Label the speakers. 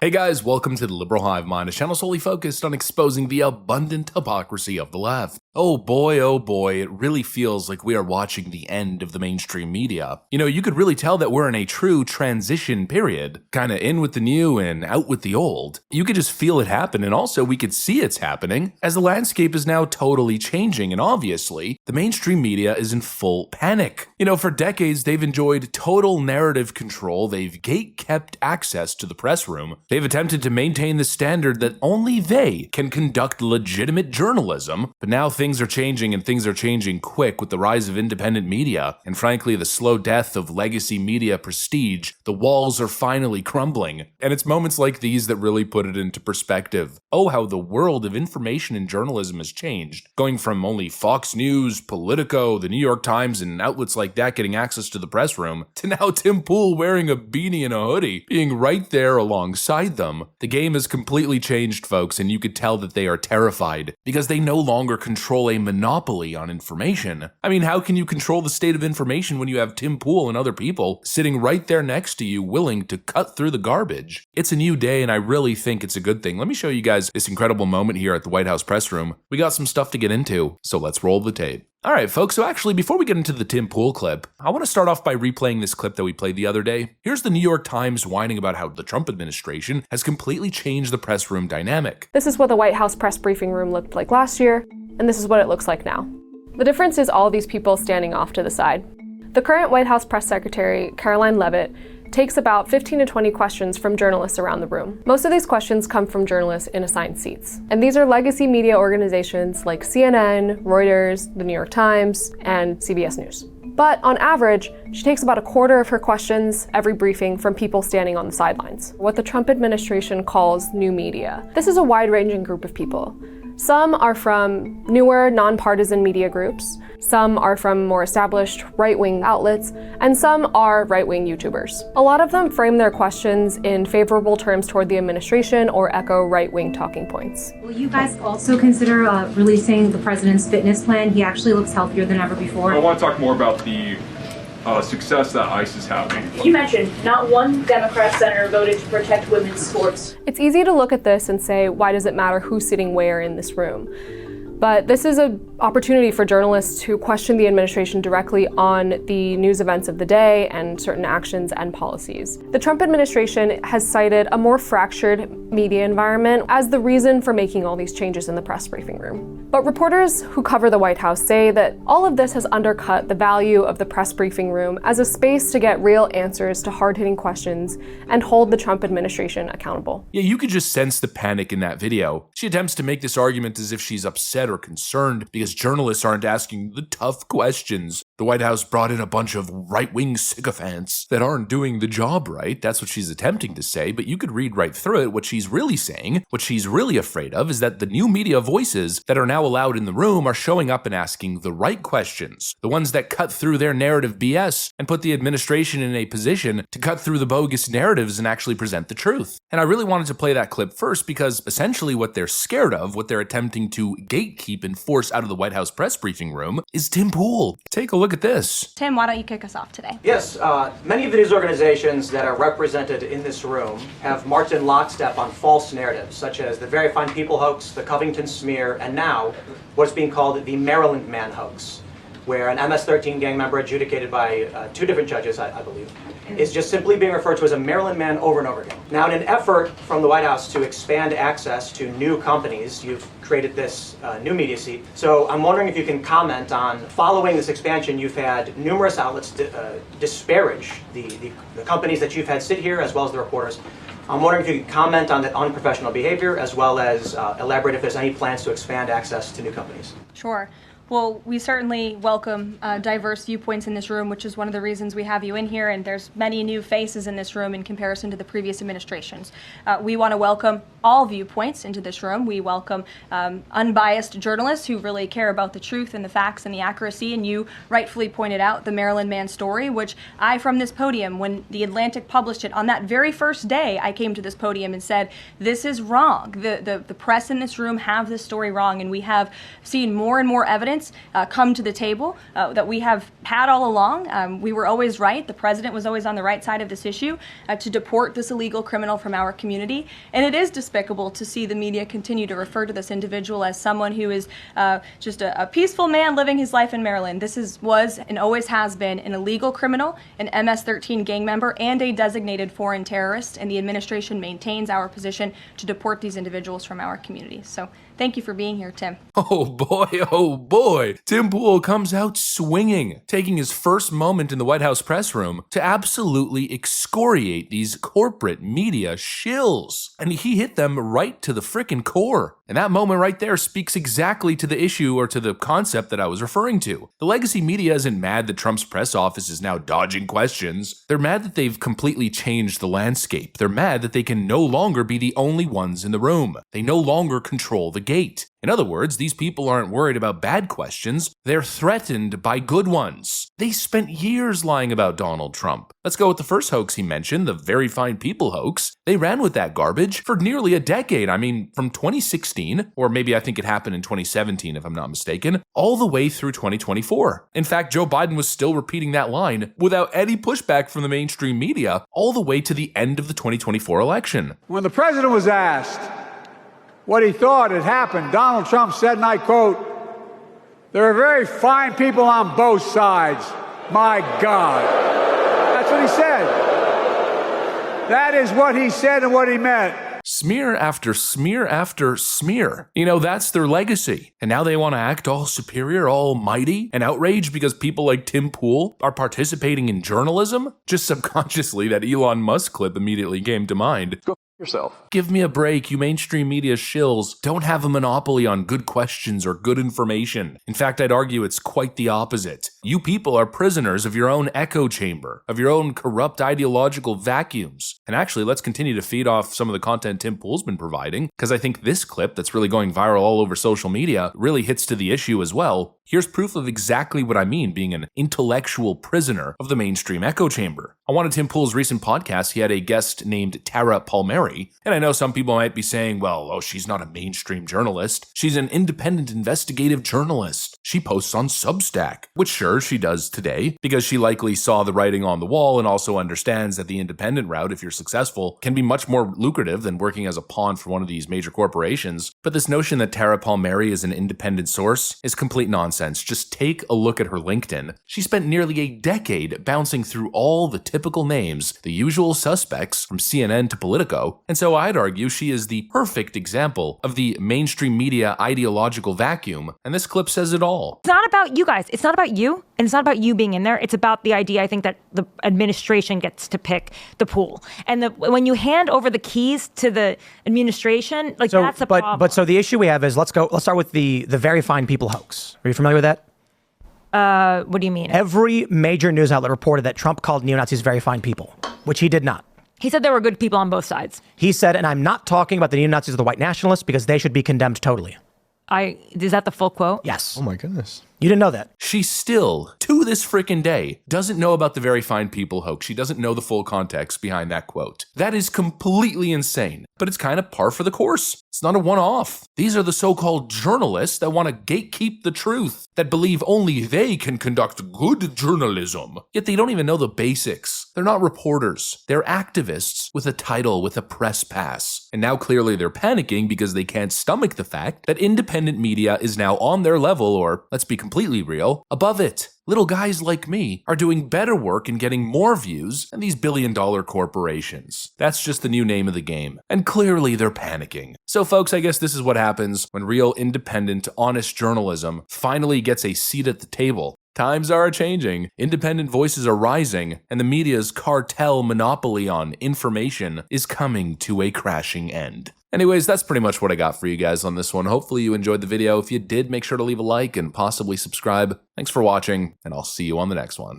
Speaker 1: Hey guys, welcome to the Liberal Hive Mind, a channel solely focused on exposing the abundant hypocrisy of the left. Oh boy, it really feels like we are watching the end of the mainstream media. You know, you could really tell that we're in a true transition period, kinda in with the new and out with the old. You could just feel it happen, and also we could see it's happening, as the landscape is now totally changing, and obviously, the mainstream media is in full panic. You know, for decades they've enjoyed total narrative control, they've gate-kept access to the press room, they've attempted to maintain the standard that only they can conduct legitimate journalism, but now things are changing, and things are changing quick with the rise of independent media, and frankly the slow death of legacy media prestige. The walls are finally crumbling, and it's moments like these that really put it into perspective. Oh, how the world of information and journalism has changed, going from only Fox News, Politico, the New York Times, and outlets like that getting access to the press room, to now Tim Pool wearing a beanie and a hoodie, being right there alongside them. The game has completely changed, folks, and you could tell that they are terrified, because they no longer control a monopoly on information. I mean, how can you control the state of information when you have Tim Pool and other people sitting right there next to you willing to cut through the garbage? It's a new day, and I really think it's a good thing. Let me show you guys this incredible moment here at the White House press room. We got some stuff to get into, so let's roll the tape. Alright folks, so actually before we get into the Tim Pool clip, I want to start off by replaying this clip that we played the other day. Here's the New York Times whining about how the Trump administration has completely changed the press room dynamic.
Speaker 2: This is what the White House press briefing room looked like last year, and this is what it looks like now. The difference is all these people standing off to the side. The current White House press secretary, Karoline Leavitt, takes about 15 to 20 questions from journalists around the room. Most of these questions come from journalists in assigned seats. And these are legacy media organizations like CNN, Reuters, the New York Times, and CBS News. But on average, she takes about a quarter of her questions every briefing from people standing on the sidelines, what the Trump administration calls new media. This is a wide-ranging group of people. Some are from newer, nonpartisan media groups, some are from more established right-wing outlets, and some are right-wing YouTubers. A lot of them frame their questions in favorable terms toward the administration or echo right-wing talking points.
Speaker 3: Will you guys also consider releasing the president's fitness plan? He actually looks healthier than ever before.
Speaker 4: I want to talk more about the success that ICE is having.
Speaker 5: You mentioned not one Democrat senator voted to protect women's sports.
Speaker 2: It's easy to look at this and say, why does it matter who's sitting where in this room? But this is an opportunity for journalists to question the administration directly on the news events of the day and certain actions and policies. The Trump administration has cited a more fractured media environment as the reason for making all these changes in the press briefing room. But reporters who cover the White House say that all of this has undercut the value of the press briefing room as a space to get real answers to hard-hitting questions and hold the Trump administration accountable.
Speaker 1: Yeah, you could just sense the panic in that video. She attempts to make this argument as if she's upset or concerned because journalists aren't asking the tough questions. The White House brought in a bunch of right-wing sycophants that aren't doing the job right. That's what she's attempting to say, but you could read right through it. What she's really saying, what she's really afraid of, is that the new media voices that are now allowed in the room are showing up and asking the right questions, the ones that cut through their narrative BS and put the administration in a position to cut through the bogus narratives and actually present the truth. And I really wanted to play that clip first because essentially what they're scared of, what they're attempting to gatekeep and force out of the White House press briefing room, is Tim Pool. Take a look at this.
Speaker 6: Tim, why don't you kick us off today?
Speaker 7: Yes, many of the news organizations that are represented in this room have marched in lockstep on false narratives, such as the Very Fine People hoax, the Covington smear, and now what's being called the Maryland Man hoax, where an MS-13 gang member adjudicated by two different judges, I believe, is just simply being referred to as a Maryland man over and over again. Now, in an effort from the White House to expand access to new companies, you've created this new media seat. So I'm wondering if you can comment on, following this expansion, you've had numerous outlets disparage the companies that you've had sit here, as well as the reporters. I'm wondering if you could comment on the unprofessional behavior, as well as elaborate if there's any plans to expand access to new companies.
Speaker 6: Sure. Well, we certainly welcome diverse viewpoints in this room, which is one of the reasons we have you in here, and there's many new faces in this room in comparison to the previous administrations. We want to welcome all viewpoints into this room. We welcome unbiased journalists who really care about the truth and the facts and the accuracy, and you rightfully pointed out the Maryland Man story, which I, from this podium, when The Atlantic published it, on that very first day, I came to this podium and said, this is wrong. The press in this room have this story wrong, and we have seen more and more evidence evidence come to the table that we have had all along. We were always right. The president was always on the right side of this issue to deport this illegal criminal from our community. And it is despicable to see the media continue to refer to this individual as someone who is just a peaceful man living his life in Maryland. This was and always has been an illegal criminal, an MS-13 gang member, and a designated foreign terrorist. And the administration maintains our position to deport these individuals from our community. So thank you for being here, Tim.
Speaker 1: Oh boy. Tim Pool comes out swinging, taking his first moment in the White House press room to absolutely excoriate these corporate media shills. And he hit them right to the frickin' core. And that moment right there speaks exactly to the issue or to the concept that I was referring to. The legacy media isn't mad that Trump's press office is now dodging questions. They're mad that they've completely changed the landscape. They're mad that they can no longer be the only ones in the room. They no longer control the gate. In other words, these people aren't worried about bad questions, they're threatened by good ones. They spent years lying about Donald Trump. Let's go with the first hoax he mentioned, the Very Fine People hoax. They ran with that garbage for nearly a decade. I mean, from 2016, or maybe I think it happened in 2017 if I'm not mistaken, all the way through 2024. In fact, Joe Biden was still repeating that line without any pushback from the mainstream media all the way to the end of the 2024 election.
Speaker 8: When the president was asked what he thought had happened, Donald Trump said, and I quote, "There are very fine people on both sides. My God." That's what he said. That is what he said and what he meant.
Speaker 1: Smear after smear after smear. You know, that's their legacy. And now they want to act all superior, all mighty, and outraged because people like Tim Pool are participating in journalism? Just subconsciously, that Elon Musk clip immediately came to mind.
Speaker 9: Yourself.
Speaker 1: Give me a break, you mainstream media shills don't have a monopoly on good questions or good information. In fact, I'd argue it's quite the opposite. You people are prisoners of your own echo chamber, of your own corrupt ideological vacuums. And actually, let's continue to feed off some of the content Tim Pool's been providing, because I think this clip that's really going viral all over social media really hits to the issue as well. Here's proof of exactly what I mean being an intellectual prisoner of the mainstream echo chamber. On one of Tim Pool's recent podcasts, he had a guest named Tara Palmieri, and I know some people might be saying, well, she's not a mainstream journalist. She's an independent investigative journalist. She posts on Substack, which sure, she does today, because she likely saw the writing on the wall and also understands that the independent route, if you're successful, can be much more lucrative than working as a pawn for one of these major corporations. But this notion that Tara Palmieri is an independent source is complete nonsense. Just take a look at her LinkedIn. She spent nearly a decade bouncing through all the typical names, the usual suspects from CNN to Politico, and so I'd argue she is the perfect example of the mainstream media ideological vacuum, and this clip says it all.
Speaker 10: It's not about you guys. It's not about you, and it's not about you being in there. It's about the idea, I think, that the administration gets to pick the pool. And when you hand over the keys to the administration, that's the problem.
Speaker 7: But so the issue we have is, let's start with the Very Fine People hoax. Are you familiar with that?
Speaker 10: What do you mean?
Speaker 7: Every major news outlet reported that Trump called neo-Nazis very fine people, which he did not.
Speaker 10: He said there were good people on both sides.
Speaker 7: He said, and I'm not talking about the neo-Nazis or the white nationalists because they should be condemned totally.
Speaker 10: Is that the full quote?
Speaker 7: Yes.
Speaker 9: Oh my goodness.
Speaker 7: You didn't know that.
Speaker 1: She still, to this frickin' day, doesn't know about the Very Fine People hoax. She doesn't know the full context behind that quote. That is completely insane, but it's kind of par for the course. It's not a one-off. These are the so-called journalists that want to gatekeep the truth, that believe only they can conduct good journalism. Yet they don't even know the basics. They're not reporters. They're activists with a title, with a press pass. And now clearly they're panicking because they can't stomach the fact that independent media is now on their level, or let's be completely real, above it. Little guys like me are doing better work and getting more views than these billion-dollar corporations. That's just the new name of the game. And clearly they're panicking. So folks, I guess this is what happens when real independent, honest journalism finally gets a seat at the table. Times are changing, independent voices are rising, and the media's cartel monopoly on information is coming to a crashing end. Anyways, that's pretty much what I got for you guys on this one. Hopefully you enjoyed the video. If you did, make sure to leave a like and possibly subscribe. Thanks for watching, and I'll see you on the next one.